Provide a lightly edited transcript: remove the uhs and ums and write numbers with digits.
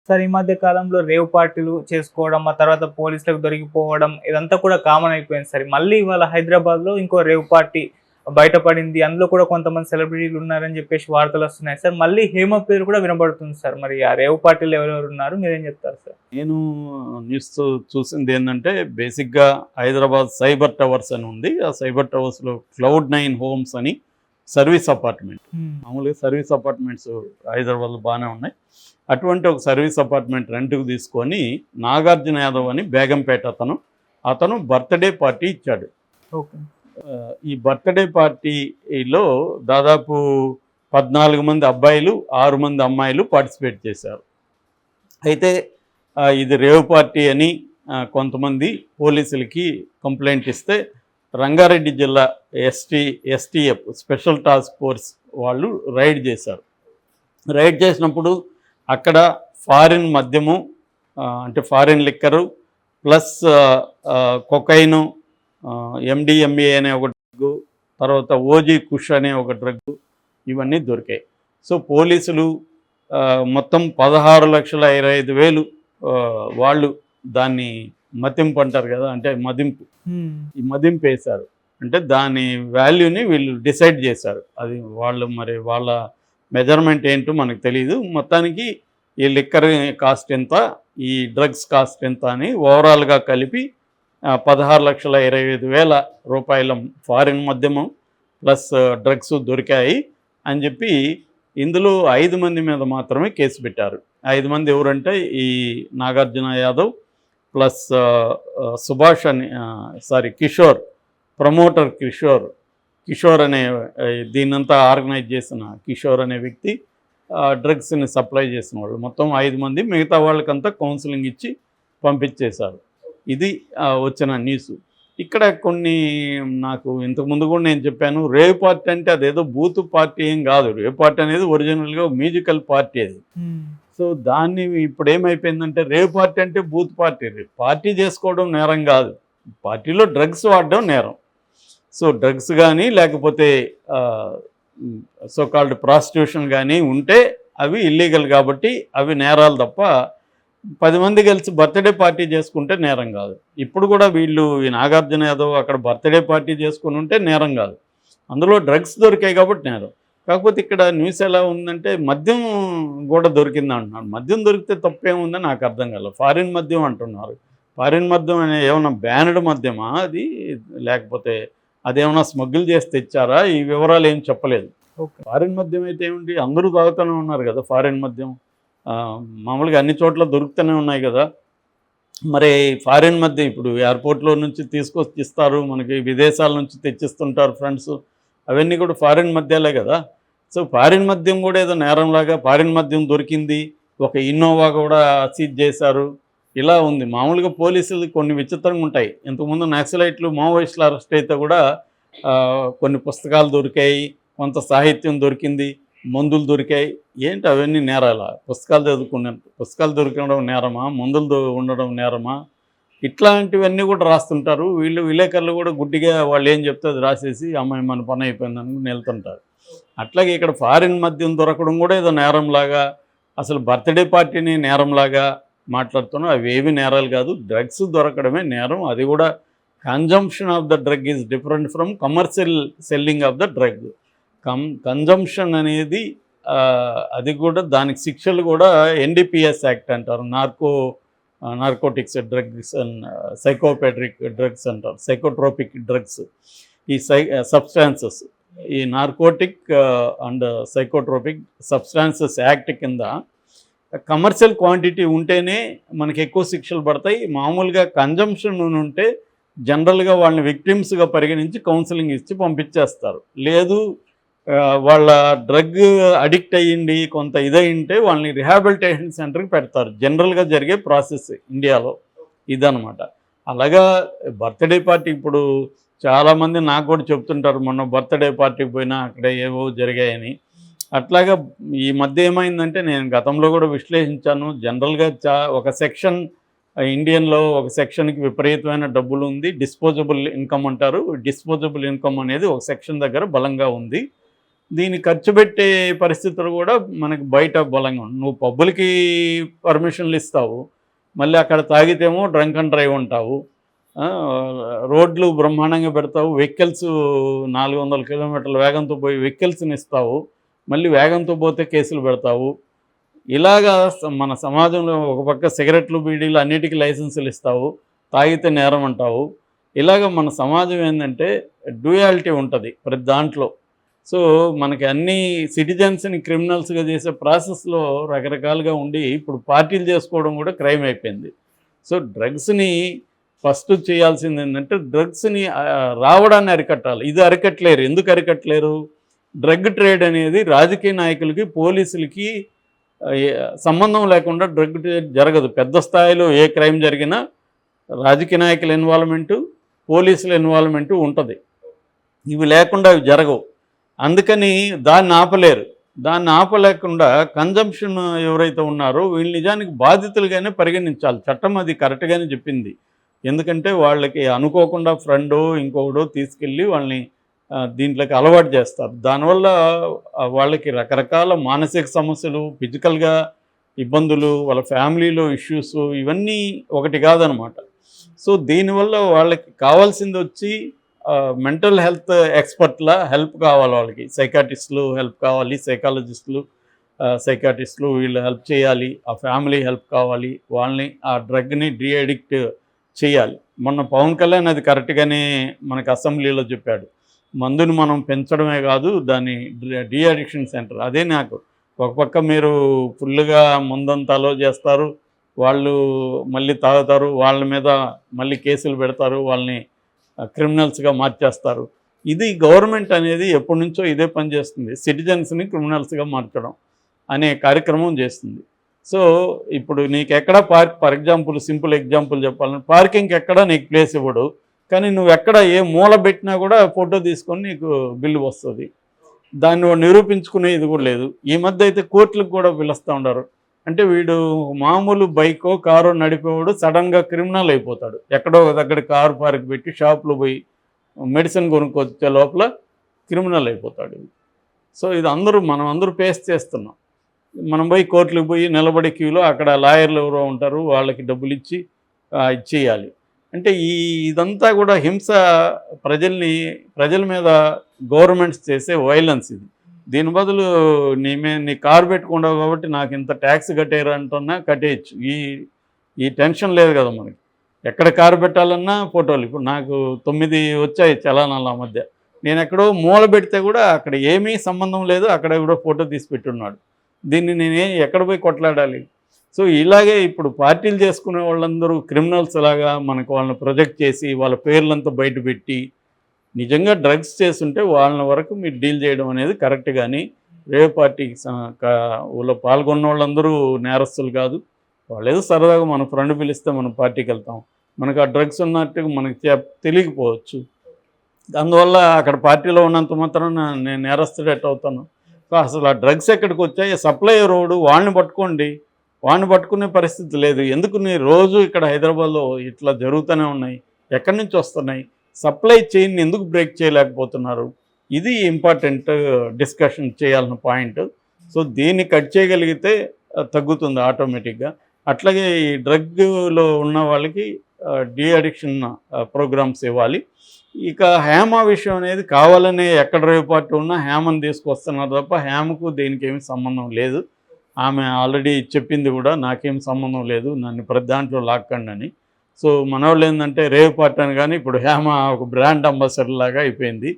Sir ఈ మధ్య కాలంలో రేవ్ పార్టీలు చేసుకోవడం, ఆ తర్వాత పోలీసులకు దొరికిపోవడం ఇదంతా కూడా కామన్ అయిపోయింది సార్. మళ్ళీ ఇవాళ హైదరాబాద్‌లో ఇంకో రేవ్ పార్టీ బయటపడింది. అందులో కూడా కొంతమంది సెలబ్రిటీలు ఉన్నారని చెప్పేసి వార్తలొస్తున్నాయి సార్. మళ్ళీ హేమ పేరు కూడా వినబడుతుంది సార్. మరి ఆ రేవ్ పార్టీలో ఎవరెవరు ఉన్నారు? మీరేం చెప్తారు సార్? నేను న్యూస్ చూసిందేందంటే, బేసిక్‌గా హైదరాబాద్ సైబర్ టవర్స్ అని ఉంది. ఆ సైబర్ టవర్స్‌లో Cloud9 హోమ్స్ అని సర్వీస్ అపార్ట్మెంట్. హ్మ్. మామూలుగా సర్వీస్ అపార్ట్మెంట్స్ హైదరాబాద్‌లో బానే ఉన్నాయి. అటువంటి ఒక సర్వీస్ అపార్ట్మెంట్ రెంట్‌కి తీసుకొని నాగార్జున యాదవ్ అని బేగంపేట అతను బర్త్‌డే పార్టీ ఇచ్చాడు. ఓకే. ఈ బర్త్‌డే పార్టీలో దాదాపు 14 మంది అబ్బాయిలు, 6 మంది అమ్మాయిలు పార్టిసిపేట్ చేశారు. అయితే ఇది రేవ్ పార్టీ అని కొంతమంది పోలీసులకి కంప్లైంట్ ఇస్తే రంగారెడ్డి జిల్లా ఎస్టీఎఫ్ స్పెషల్ టాస్క్ ఫోర్స్ వాళ్ళు రైడ్ చేశారు. రైడ్ చేసినప్పుడు అక్కడ ఫారిన్ మద్యము, అంటే foreign liquor plus cocaine, MDMA అనే ఒక డ్రగ్గు, తర్వాత ఓజీ కుష్ అనే ఒక డ్రగ్గు, ఇవన్నీ దొరికాయి. సో పోలీసులు మొత్తం 16,25,000 వాళ్ళు దాన్ని మతింపు అంటారు కదా, అంటే మదింపు, ఈ మదింపు వేశారు. అంటే దాని వాల్యూని వీళ్ళు డిసైడ్ చేశారు. అది వాళ్ళు మరి వాళ్ళ మెజర్మెంట్ ఏంటో మనకు తెలియదు. మొత్తానికి ఈ లిక్కర్ కాస్ట్ ఎంత, ఈ డ్రగ్స్ కాస్ట్ ఎంత అని ఓవరాల్గా కలిపి 16,25,000 రూపాయల ఫారిన్ మద్యము ప్లస్ డ్రగ్స్ దొరికాయి అని చెప్పి ఇందులో 5 మంది మీద మాత్రమే కేసు పెట్టారు. 5 మంది ఎవరంటే ఈ నాగార్జున యాదవ్ ప్లస్ సుభాష్ అని కిషోర్, ప్రమోటర్ కిషోర్ అనే దీన్నంతా ఆర్గనైజ్ చేసిన కిషోర్ అనే వ్యక్తి, డ్రగ్స్ని సప్లై చేసిన వాళ్ళు మొత్తం 5 మంది. మిగతా వాళ్ళకంతా కౌన్సిలింగ్ ఇచ్చి పంపించేశారు. ఇది వచ్చిన న్యూస్. ఇక్కడ కొన్ని నాకు ఇంతకుముందు కూడా నేను చెప్పాను, రేవ్ పార్టీ అంటే అదేదో బూత్ పార్టీ ఏం కాదు. రేవ్ పార్టీ అనేది ఒరిజినల్గా మ్యూజికల్ పార్టీ అది. సో దాన్ని ఇప్పుడు ఏమైపోయిందంటే, రేవ్ పార్టీ అంటే బూత్ పార్టీ. పార్టీ చేసుకోవడం నేరం కాదు, పార్టీలో డ్రగ్స్ వాడడం నేరం. సో డ్రగ్స్ కానీ లేకపోతే సో కాల్డ్ ప్రాస్టిట్యూషన్ కానీ ఉంటే అవి ఇల్లీగల్, కాబట్టి అవి నేరాలు తప్ప 10 మంది కలిసి బర్త్డే పార్టీ చేసుకుంటే నేరం కాదు. ఇప్పుడు కూడా వీళ్ళు ఈ నాగార్జున యాదవ్ అక్కడ బర్త్డే పార్టీ చేసుకుని ఉంటే నేరం కాదు. అందులో డ్రగ్స్ దొరికాయి కాబట్టి నేరం. కాకపోతే ఇక్కడ న్యూస్ ఎలా ఉందంటే, మద్యం కూడా దొరికింది అంటున్నారు. మద్యం దొరికితే తప్పేముందని నాకు అర్థం కాలేదు. ఫారిన్ మద్యం అంటున్నారు. ఫారిన్ మద్యం అనే ఏమన్నా బ్యానడ్ మద్యమా అది, లేకపోతే అదేమన్నా స్మగ్గిల్ చేసి తెచ్చారా? ఈ వివరాలు ఏం చెప్పలేదు. ఫారిన్ మద్యం అయితే ఏమిటి, అందరూ తాగుతూనే ఉన్నారు కదా ఫారిన్ మద్యం. మామూలుగా అన్ని చోట్ల దొరుకుతూనే ఉన్నాయి కదా. మరి ఫారిన్ మద్యం ఇప్పుడు ఎయిర్పోర్ట్లో నుంచి తీసుకొచ్చి ఇస్తారు, మనకి విదేశాల నుంచి తెచ్చిస్తుంటారు ఫ్రెండ్స్, అవన్నీ కూడా ఫారిన్ మద్యాలే కదా. సో ఫారిన్ మద్యం కూడా ఏదో నేరంలాగా ఫారిన్ మద్యం దొరికింది, ఒక ఇన్నోవా కూడా సీజ్ చేశారు, ఇలా ఉంది. మామూలుగా పోలీసులు కొన్ని విచిత్రంగా ఉంటాయి. ఇంతకుముందు నక్సలైట్లు మావోయిస్టులు అరెస్ట్ అయితే కూడా కొన్ని పుస్తకాలు దొరికాయి, కొంత సాహిత్యం దొరికింది, మందులు దొరికాయి. ఏంటి అవన్నీ నేరాలా? పుస్తకాలు దొరకడం నేరమా, మందులు ఉండడం నేరమా? ఇట్లాంటివన్నీ కూడా రాస్తుంటారు వీళ్ళు. విలేకరులు కూడా గుడ్డిగా వాళ్ళు ఏం చెప్తే అది రాసేసి అమ్మాయి మన పని అయిపోయిందని వెళ్తుంటారు. అట్లాగే ఇక్కడ ఫారిన్ మద్యం దొరకడం కూడా ఏదో నేరంలాగా, అసలు బర్త్డే పార్టీని నేరంలాగా మాట్లాడుతున్నాం. అవి ఏవి నేరాలు కాదు, డ్రగ్స్ దొరకడమే నేరం. అది కూడా consumption of the drug is different from commercial selling of the drug. Consumption అనేది అది కూడా దానికి శిక్షలు కూడా ఎన్డీపీఎస్ యాక్ట్ అంటారు. నార్కోటిక్స్ డ్రగ్స్ అండ్ సైకోపెట్రిక్ డ్రగ్స్ అంటారు, సైకోట్రోపిక్ డ్రగ్స్. ఈ సబ్స్టాన్సెస్, ఈ narcotic and psychotropic substances act కింద కమర్షియల్ క్వాంటిటీ ఉంటేనే మనకి ఎక్కువ శిక్షలు పడతాయి. మామూలుగా కన్జంప్షన్ ఉంటే జనరల్గా వాళ్ళని విక్టిమ్స్గా పరిగణించి కౌన్సిలింగ్ ఇచ్చి పంపించేస్తారు. లేదు వాళ్ళ డ్రగ్ అడిక్ట్ అయ్యింది, కొంత ఇదైంటే వాళ్ళని రిహాబిలిటేషన్ సెంటర్కి పెడతారు. జనరల్గా జరిగే ప్రాసెస్ ఇండియాలో ఇదనమాట. అలాగా బర్త్డే పార్టీ ఇప్పుడు చాలామంది నాకు కూడా చెప్తుంటారు, మొన్న బర్త్డే పార్టీకి పోయినా అక్కడ ఏవో జరిగాయని. అట్లాగా ఈ మధ్య ఏమైందంటే, నేను గతంలో కూడా విశ్లేషించాను, జనరల్గా ఒక సెక్షన్ ఇండియన్లో ఒక సెక్షన్కి విపరీతమైన డబ్బులు ఉంది, డిస్పోజబుల్ ఇన్కమ్ అంటారు. డిస్పోజబుల్ ఇన్కమ్ అనేది ఒక సెక్షన్ దగ్గర బలంగా ఉంది. దీన్ని ఖర్చు పెట్టే పరిస్థితులు కూడా మనకి బయట బలంగా ఉంది. నువ్వు పబ్బులకి పర్మిషన్లు ఇస్తావు, మళ్ళీ అక్కడ తాగితేమో డ్రంక్ అండ్ డ్రైవ్ ఉంటావు, రోడ్లు బ్రహ్మాండంగా పెడతావు, వెహికల్స్ 400 కిలోమీటర్ల వేగంతో పోయి వెహికల్స్ని ఇస్తావు, మళ్ళీ వేగంతో పోతే కేసులు పెడతావు. ఇలాగా మన సమాజంలో ఒక పక్క సిగరెట్లు బీడీలు అన్నిటికీ లైసెన్సులు ఇస్తావు, తాగితే నేరం అంటావు. ఇలాగ మన సమాజం ఏంటంటే డ్యూయాలిటీ ఉంటుంది ప్రతి దాంట్లో. సో మనకి అన్ని సిటిజన్స్ని క్రిమినల్స్గా చేసే ప్రాసెస్లో రకరకాలుగా ఉండి ఇప్పుడు పార్టీలు చేసుకోవడం కూడా క్రైమ్ అయిపోయింది. సో డ్రగ్స్ని ఫస్ట్ చేయాల్సింది ఏంటంటే డ్రగ్స్ని రావడాన్ని అరికట్టాలి. ఇది అరికట్టలేరు. ఎందుకు అరికట్టలేరు? డ్రగ్ ట్రేడ్ అనేది రాజకీయ నాయకులకి పోలీసులకి సంబంధం లేకుండా డ్రగ్ ట్రేడ్ జరగదు. పెద్ద స్థాయిలో ఏ క్రైమ్ జరిగినా రాజకీయ నాయకుల ఇన్వాల్వ్మెంటు, పోలీసుల ఇన్వాల్వ్మెంటు ఉంటుంది. ఇవి లేకుండా అవి జరగవు. అందుకని దాన్ని ఆపలేరు. దాన్ని ఆపలేకుండా కన్జంప్షన్ ఎవరైతే ఉన్నారో వీళ్ళు నిజానికి బాధితులుగానే పరిగణించాలి. చట్టం అది కరెక్ట్గానే చెప్పింది. ఎందుకంటే వాళ్ళకి అనుకోకుండా ఫ్రెండో ఇంకొకటో తీసుకెళ్ళి వాళ్ళని దీంట్లోకి అలవాటు చేస్తారు. దానివల్ల వాళ్ళకి రకరకాల మానసిక సమస్యలు, ఫిజికల్గా ఇబ్బందులు, వాళ్ళ ఫ్యామిలీలో ఇష్యూస్ ఇవన్నీ ఒకటి కాదనమాట. సో దీనివల్ల వాళ్ళకి కావాల్సింది వచ్చి మెంటల్ హెల్త్ ఎక్స్పర్ట్ల హెల్ప్ కావాలి. వాళ్ళకి సైకాట్రిస్టులు హెల్ప్ కావాలి, సైకాట్రిస్టులు వీళ్ళు హెల్ప్ చేయాలి, ఆ ఫ్యామిలీ హెల్ప్ కావాలి, వాళ్ళని ఆ డ్రగ్ని డీ అడిక్ట్ చేయాలి. మొన్న పవన్ కళ్యాణ్ అది కరెక్ట్గానే మనకు అసెంబ్లీలో చెప్పాడు. మందుని మనం పెంచడమే కాదు, దాన్ని డీ అడిక్షన్ సెంటర్. అదే నాకు ఒక పక్క మీరు ఫుల్గా మందంతా అలో చేస్తారు, వాళ్ళు మళ్ళీ తాగుతారు, వాళ్ళ మీద మళ్ళీ కేసులు పెడతారు, వాళ్ళని క్రిమినల్స్గా మార్చేస్తారు. ఇది గవర్నమెంట్ అనేది ఎప్పటి నుంచో ఇదే పని చేస్తుంది, సిటిజన్స్ని క్రిమినల్స్గా మార్చడం అనే కార్యక్రమం చేస్తుంది. సో ఇప్పుడు నీకు ఎక్కడ ఫర్ ఎగ్జాంపుల్ సింపుల్ ఎగ్జాంపుల్ చెప్పాలంటే పార్కింగ్కి ఎక్కడ నీకు ప్లేస్ ఇవ్వడు, కానీ నువ్వు ఎక్కడ ఏ మూల పెట్టినా కూడా ఫోటో తీసుకొని నీకు బిల్లు వస్తుంది. దాన్ని నిరూపించుకునే ఇది కూడా లేదు. ఈ మధ్య అయితే కోర్టులకు కూడా పిలుస్తూ ఉన్నారు. అంటే వీడు మామూలు బైకో కారో నడిపేవాడు సడన్గా క్రిమినల్ అయిపోతాడు. ఎక్కడో దగ్గర కారు పార్క్ పెట్టి షాప్లో పోయి మెడిసిన్ కొనుక్కొచ్చే లోపల క్రిమినల్ అయిపోతాడు. సో ఇది మనం అందరూ ఫేస్ చేస్తున్నాం. మనం పోయి కోర్టులకు పోయి నిలబడి క్యూలో అక్కడ లాయర్లు ఎవరో ఉంటారు, వాళ్ళకి డబ్బులు ఇచ్చి ఇచ్చేయాలి. అంటే ఇదంతా కూడా హింస, ప్రజల మీద గవర్నమెంట్స్ చేసే వైలెన్స్ ఇది. దీని బదులు నీ కారు పెట్టుకుంటావు కాబట్టి నాకు ఇంత ట్యాక్స్ కట్టేయరు అంటున్నా కట్టేయచ్చు. ఈ టెన్షన్ లేదు కదా మనకి. ఎక్కడ కారు పెట్టాలన్నా ఫోటోలు. ఇప్పుడు నాకు 9 వచ్చాయి చలానాల మధ్య. నేను ఎక్కడో మూల పెడితే కూడా అక్కడ ఏమీ సంబంధం లేదు, అక్కడ కూడా ఫోటో తీసి పెట్టున్నాడు. దీన్ని నేనే ఎక్కడ పోయి కొట్లాడాలి? సో ఇలాగే ఇప్పుడు పార్టీలు చేసుకునే వాళ్ళందరూ క్రిమినల్స్ లాగా మనకు వాళ్ళని ప్రొజెక్ట్ చేసి వాళ్ళ పేర్లంతా బయట పెట్టి నిజంగా డ్రగ్స్ చేస్తుంటే వాళ్ళ వరకు మీరు డీల్ చేయడం అనేది కరెక్ట్. కానీ రేవ్ పార్టీకి పాల్గొన్న వాళ్ళందరూ నేరస్తులు కాదు. వాళ్ళు ఏదో సరదాగా మన ఫ్రెండ్ పిలిస్తే మనం పార్టీకి వెళ్తాం, మనకు ఆ డ్రగ్స్ ఉన్నట్టుగా మనకి తెలియకపోవచ్చు. అందువల్ల అక్కడ పార్టీలో ఉన్నంత మాత్రం నేను నేరస్తుడు ఎట్ అవుతాను. అసలు ఆ డ్రగ్స్ ఎక్కడికి వచ్చాయి? సప్లయర్ రోడ్డు వాళ్ళని పట్టుకోండి, వాడిని పట్టుకునే పరిస్థితి లేదు. ఎందుకు నీ రోజు ఇక్కడ హైదరాబాద్లో ఇట్లా జరుగుతూనే ఉన్నాయి, ఎక్కడి నుంచి వస్తున్నాయి? సప్లై చైన్ని ఎందుకు బ్రేక్ చేయలేకపోతున్నారు? ఇది ఇంపార్టెంట్ డిస్కషన్ చేయాల్సిన పాయింట్. సో దీన్ని కట్ చేయగలిగితే తగ్గుతుంది ఆటోమేటిక్గా. అట్లాగే ఈ డ్రగ్లో ఉన్న వాళ్ళకి డీ అడిక్షన్ ప్రోగ్రామ్స్ ఇవ్వాలి. ఇక హేమ విషయం అనేది కావాలనే ఎక్కడ రేవ్ పార్టీ ఉన్నా హేమను తీసుకొస్తున్నారు తప్ప హేమకు దేనికి ఏమి సంబంధం లేదు. ఆమె ఆల్రెడీ చెప్పింది కూడా, నాకేం సంబంధం లేదు, నన్ను ప్రతి దాంట్లో లాక్కండి అని. సో మనవాళ్ళు ఏంటంటే రేవ్ పార్టీ అని కానీ ఇప్పుడు హేమ ఒక బ్రాండ్ అంబాసిడర్ లాగా అయిపోయింది.